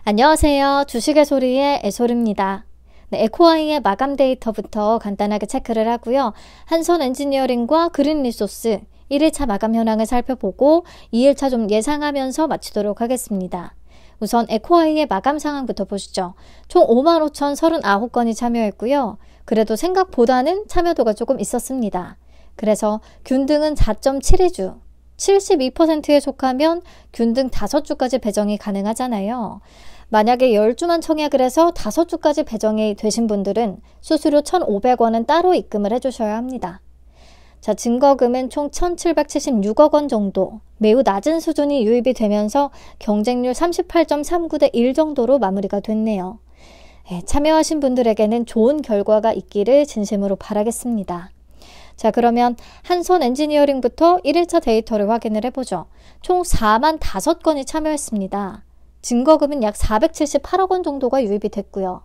안녕하세요. 주식의 소리의 애솔입니다. 네, 에코아이의 마감 데이터부터 간단하게 체크를 하고요. 한선 엔지니어링과 그린 리소스 1일차 마감 현황을 살펴보고 2일차 좀 예상하면서 마치도록 하겠습니다. 우선 에코아이의 마감 상황부터 보시죠. 총 55,039건이 참여했고요. 그래도 생각보다는 참여도가 조금 있었습니다. 그래서 균등은 4.72주, 72%에 속하면 균등 5주까지 배정이 가능하잖아요. 만약에 10주만 청약을 해서 5주까지 배정이 되신 분들은 수수료 1,500원은 따로 입금을 해주셔야 합니다. 자, 증거금은 총 1,776억 원 정도, 매우 낮은 수준이 유입이 되면서 경쟁률 38.39 대 1 정도로 마무리가 됐네요. 참여하신 분들에게는 좋은 결과가 있기를 진심으로 바라겠습니다. 자, 그러면 한선 엔지니어링부터 1일차 데이터를 확인을 해보죠. 총 4만 5건이 참여했습니다. 증거금은 약 478억 원 정도가 유입이 됐고요.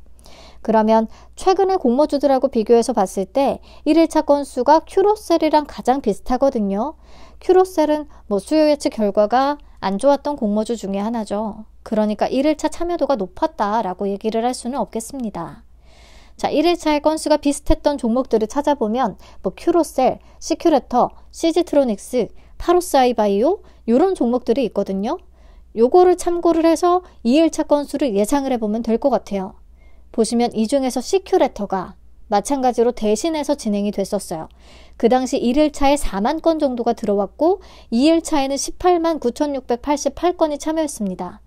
그러면 최근의 공모주들하고 비교해서 봤을 때 1일차 건수가 큐로셀이랑 가장 비슷하거든요. 큐로셀은 수요 예측 결과가 안 좋았던 공모주 중에 하나죠. 그러니까 1일차 참여도가 높았다라고 얘기를 할 수는 없겠습니다. 자, 1일차의 건수가 비슷했던 종목들을 찾아보면 큐로셀, 시큐레터, 시지트로닉스, 파로스아이바이오 이런 종목들이 있거든요. 요거를 참고를 해서 2일차 건수를 예상을 해보면 될 것 같아요. 보시면 이 중에서 시큐레터가 마찬가지로 대신해서 진행이 됐었어요. 그 당시 1일차에 4만 건 정도가 들어왔고 2일차에는 18만 9,688건이 참여했습니다.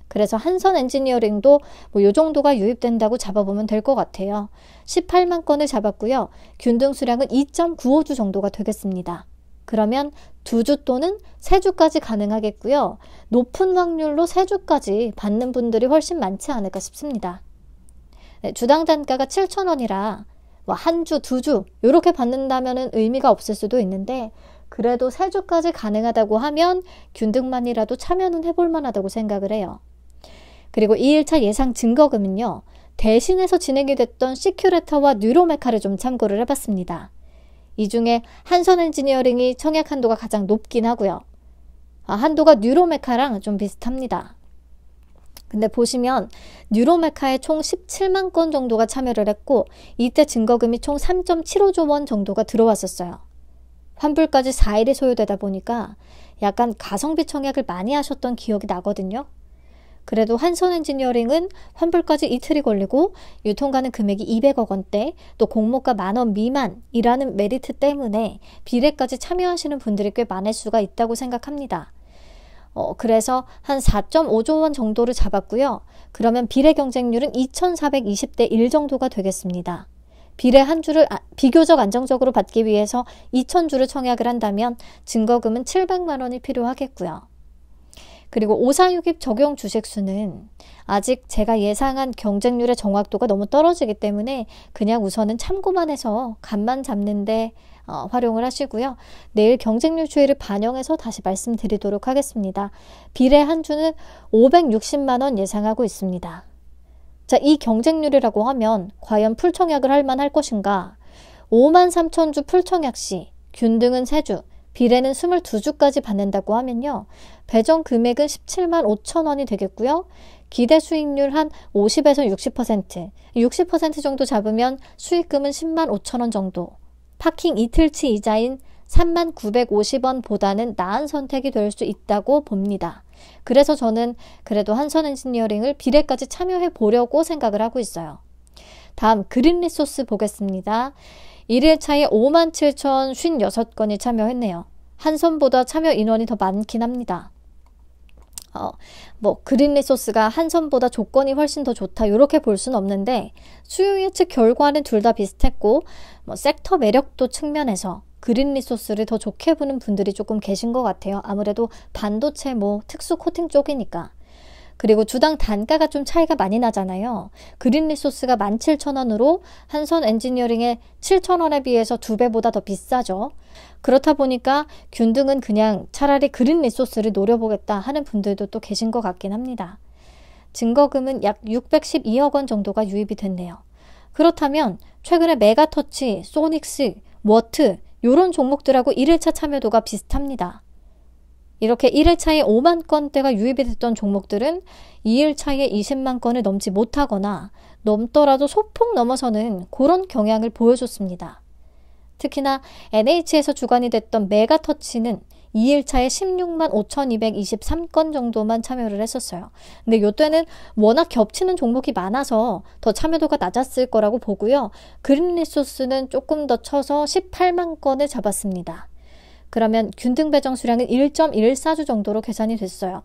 그래서 한선 엔지니어링도 요 정도가 유입된다고 잡아보면 될 것 같아요. 18만 건을 잡았고요. 균등 수량은 2.95주 정도가 되겠습니다. 그러면 2주 또는 3주까지 가능하겠고요. 높은 확률로 3주까지 받는 분들이 훨씬 많지 않을까 싶습니다. 네, 주당 단가가 7,000원이라 한 주, 2주 이렇게 받는다면 의미가 없을 수도 있는데 그래도 3주까지 가능하다고 하면 균등만이라도 참여는 해볼 만하다고 생각을 해요. 그리고 2일차 예상 증거금은요. 대신해서 진행이 됐던 시큐레터와 뉴로메카를 좀 참고를 해봤습니다. 이 중에 한선 엔지니어링이 청약 한도가 가장 높긴 하고요. 한도가 뉴로메카랑 좀 비슷합니다. 근데 보시면 뉴로메카에 총 17만 건 정도가 참여를 했고 이때 증거금이 총 3.75조 원 정도가 들어왔었어요. 환불까지 4일이 소요되다 보니까 약간 가성비 청약을 많이 하셨던 기억이 나거든요. 그래도 한선 엔지니어링은 환불까지 이틀이 걸리고 유통가는 금액이 200억 원대, 또 공모가 10,000원 미만이라는 메리트 때문에 비례까지 참여하시는 분들이 꽤 많을 수가 있다고 생각합니다. 그래서 한 4.5조 원 정도를 잡았고요. 그러면 비례 경쟁률은 2,420대 1 정도가 되겠습니다. 비례 한 주를 비교적 안정적으로 받기 위해서 2,000주를 청약을 한다면 증거금은 700만 원이 필요하겠고요. 그리고 546입 적용 주식수는 아직 제가 예상한 경쟁률의 정확도가 너무 떨어지기 때문에 그냥 우선은 참고만 해서 감만 잡는데 활용을 하시고요. 내일 경쟁률 추이를 반영해서 다시 말씀드리도록 하겠습니다. 비례 한 주는 560만 원 예상하고 있습니다. 자, 이 경쟁률이라고 하면 과연 풀청약을 할 만할 것인가? 53,000주 풀청약 시 균등은 3주, 비례는 22주까지 받는다고 하면요. 배정 금액은 17만 5천 원이 되겠고요. 기대 수익률 한 50에서 60%, 60% 정도 잡으면 수익금은 10만 5천 원 정도. 파킹 이틀치 이자인 3만 950원보다는 나은 선택이 될 수 있다고 봅니다. 그래서 저는 그래도 한선 엔지니어링을 비례까지 참여해 보려고 생각을 하고 있어요. 다음 그린 리소스 보겠습니다. 1일차에 57,056건이 참여했네요. 한선보다 참여 인원이 더 많긴 합니다. 그린 리소스가 한선보다 조건이 훨씬 더 좋다 이렇게 볼 수는 없는데 수요 예측 결과는 둘 다 비슷했고 섹터 매력도 측면에서 그린 리소스를 더 좋게 보는 분들이 조금 계신 것 같아요. 아무래도 반도체 특수 코팅 쪽이니까. 그리고 주당 단가가 좀 차이가 많이 나잖아요. 그린 리소스가 17,000원으로 한선 엔지니어링의 7,000원에 비해서 2배보다 더 비싸죠. 그렇다 보니까 균등은 그냥 차라리 그린 리소스를 노려보겠다 하는 분들도 또 계신 것 같긴 합니다. 증거금은 약 612억 원 정도가 유입이 됐네요. 그렇다면 최근에 메가터치, 소닉스, 워트 이런 종목들하고 1일차 참여도가 비슷합니다. 이렇게 1일차에 5만 건대가 유입이 됐던 종목들은 2일차에 20만 건을 넘지 못하거나 넘더라도 소폭 넘어서는 그런 경향을 보여줬습니다. 특히나 NH에서 주관이 됐던 메가터치는 2일차에 16만 5,223건 정도만 참여를 했었어요. 근데 이때는 워낙 겹치는 종목이 많아서 더 참여도가 낮았을 거라고 보고요. 그린리소스는 조금 더 쳐서 18만 건을 잡았습니다. 그러면 균등 배정 수량은 1.14주 정도로 계산이 됐어요.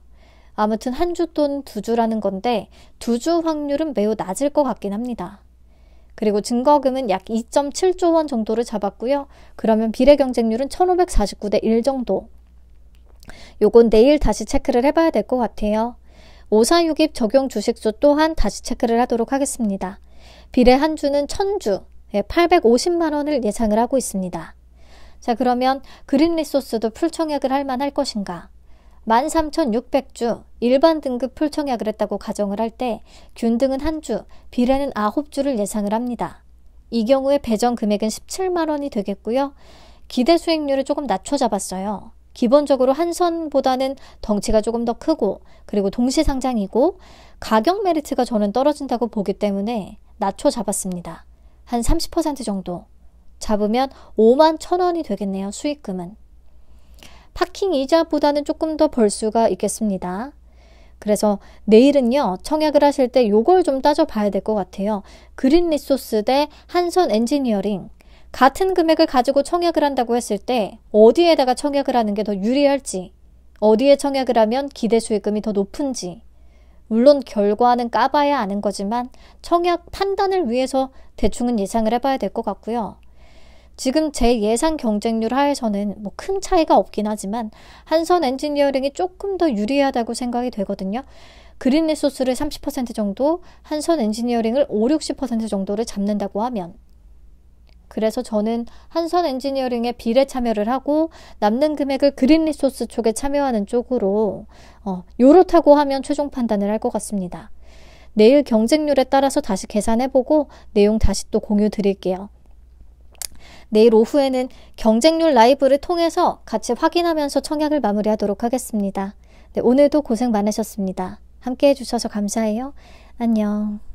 아무튼 한 주 또는 두 주라는 건데 두 주 확률은 매우 낮을 것 같긴 합니다. 그리고 증거금은 약 2.7조 원 정도를 잡았고요. 그러면 비례 경쟁률은 1549대 1 정도. 요건 내일 다시 체크를 해봐야 될 것 같아요. 5462 적용 주식수 또한 다시 체크를 하도록 하겠습니다. 비례 한 주는 1000주, 850만 원을 예상을 하고 있습니다. 자, 그러면 그린리소스도 풀청약을 할 만할 것인가? 13,600주 일반 등급 풀청약을 했다고 가정을 할 때 균등은 한 주, 비례는 9주를 예상을 합니다. 이 경우에 배정 금액은 17만 원이 되겠고요. 기대 수익률을 조금 낮춰 잡았어요. 기본적으로 한선보다는 덩치가 조금 더 크고 그리고 동시상장이고 가격 메리트가 저는 떨어진다고 보기 때문에 낮춰 잡았습니다. 한 30% 정도 잡으면 5만 1,000원이 되겠네요. 수익금은. 파킹 이자보다는 조금 더 벌 수가 있겠습니다. 그래서 내일은요. 청약을 하실 때 요걸 좀 따져봐야 될 것 같아요. 그린리소스 대 한선 엔지니어링. 같은 금액을 가지고 청약을 한다고 했을 때 어디에다가 청약을 하는 게 더 유리할지, 어디에 청약을 하면 기대 수익금이 더 높은지, 물론 결과는 까봐야 아는 거지만 청약 판단을 위해서 대충은 예상을 해봐야 될 것 같고요. 지금 제 예상 경쟁률 하에서는 뭐 큰 차이가 없긴 하지만 한선 엔지니어링이 조금 더 유리하다고 생각이 되거든요. 그린리소스를 30% 정도, 한선 엔지니어링을 50-60% 정도를 잡는다고 하면, 그래서 저는 한선 엔지니어링에 비례 참여를 하고 남는 금액을 그린리소스 쪽에 참여하는 쪽으로 요렇다고 하면 최종 판단을 할 것 같습니다. 내일 경쟁률에 따라서 다시 계산해보고 내용 다시 또 공유 드릴게요. 내일 오후에는 경쟁률 라이브를 통해서 같이 확인하면서 청약을 마무리하도록 하겠습니다. 네, 오늘도 고생 많으셨습니다. 함께 해주셔서 감사해요. 안녕.